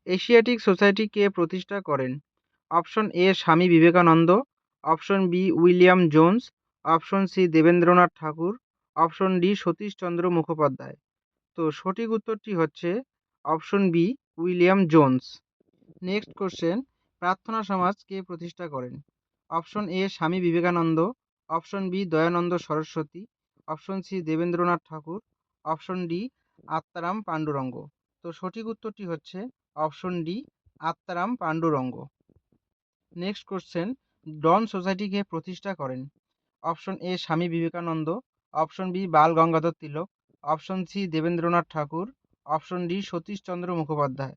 Asiatic society কে প্রতিষ্ঠা করেন? Option A Swami Vivekananda, option B William Jones, option C Debendranath Tagore, option D Satishchandra Mukhopadhyay. তো সঠিক উত্তরটি হচ্ছে option B William Jones. Next question, Prarthana Samaj কে প্রতিষ্ঠা করেন? Option A Swami Vivekananda, option B Dayananda Saraswati, option C Debendranath Tagore, option D Atmaram Pandurang. তো সঠিক উত্তরটি হচ্ছে option D Atmaram Pandurang. Next question, Dawn সোসাইটিকে প্রতিষ্ঠা করেন? Option A Swami Vivekananda, option B Bal Gangadhar Tilak, option C Debendranath Tagore, option D Satishchandra Mukhopadhyay.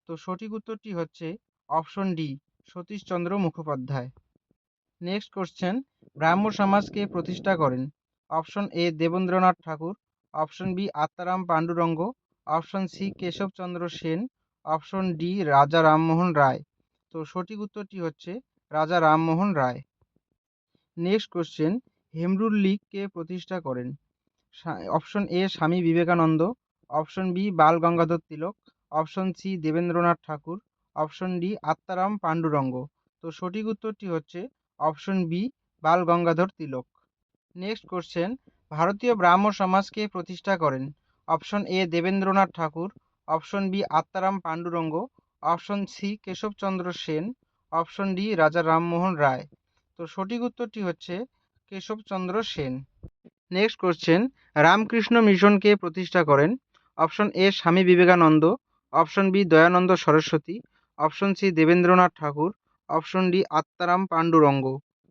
তো সঠিক উত্তরটি হচ্ছে option D Satishchandra Mukhopadhyay. Next question, Brahmo সমাজকে প্রতিষ্ঠা করেন? Option A Debendranath Tagore, option B Atmaram Pandurang, option C Keshabchandra Sen, option D Raja Rammohan Roy. তো সঠিক উত্তরটি হচ্ছে Raja Rammohan Roy. Next question, Home Rule League কে প্রতিষ্ঠা করেন? Option A Swami Vivekananda, option B Bal Gangadhar Tilak, option C Debendranath Tagore, option D Atmaram Pandurang. তো সঠিক উত্তরটি হচ্ছে option B Bal Gangadhar Tilak. Next question, ভারতীয় ব্রাহ্ম সমাজকে প্রতিষ্ঠা করেন? Option A Debendranath Tagore, option B Atmaram Pandurang, option C Keshabchandra Sen, option D Raja Rammohan Roy. তো সঠিক উত্তরটি হচ্ছে কেশবচন্দ্র সেন। নেক্সট কোশ্চেন, রামকৃষ্ণ মিশনকে প্রতিষ্ঠা করেন? Option A Swami Vivekananda, option B Dayananda Saraswati, option C Debendranath Tagore, option D Atmaram Pandurang.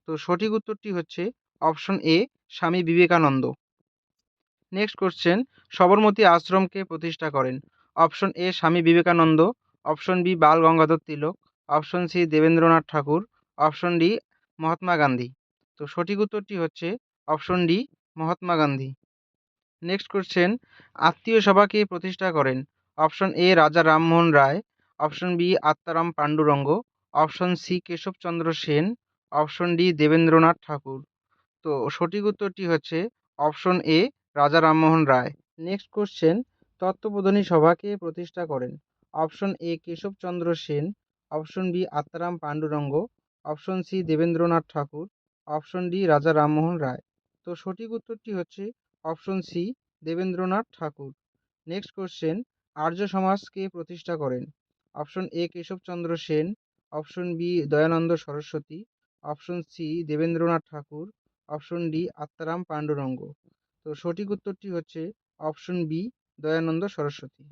তো সঠিক উত্তরটি হচ্ছে option A Swami Vivekananda. Next question, Sabarmati আশ্রমকে প্রতিষ্ঠা করেন? Option A Swami Vivekananda, option B Bal Gangadhar Tilak, option C Debendranath Tagore, option D Mahatma Gandhi. তো সঠিক উত্তরটি হচ্ছে option D Mahatma Gandhi. Next question, Atmiya সভাকে প্রতিষ্ঠা করেন? Option A Raja Rammohan Roy, option B Atmaram Pandurang, option C Keshabchandra Sen, option D Debendranath Tagore. তো সঠিক উত্তরটি হচ্ছে option A Raja Rammohan Roy. Next question, Tattvabodhini সভাকে প্রতিষ্ঠা করেন? Option A Keshabchandra Sen, option B Atmaram Pandurang, option C Debendranath Tagore, option D Raja Rammohan Roy. তো সঠিক উত্তরটি হচ্ছে option C Debendranath Tagore. Next question, Arya সমাজকে প্রতিষ্ঠা করেন? Option A Keshabchandra Sen, option B Dayananda Saraswati, option C Debendranath Tagore, option D Atmaram Pandurang. তো সঠিক উত্তরটি হচ্ছে অপশন বি দয়ানন্দ সরস্বতী।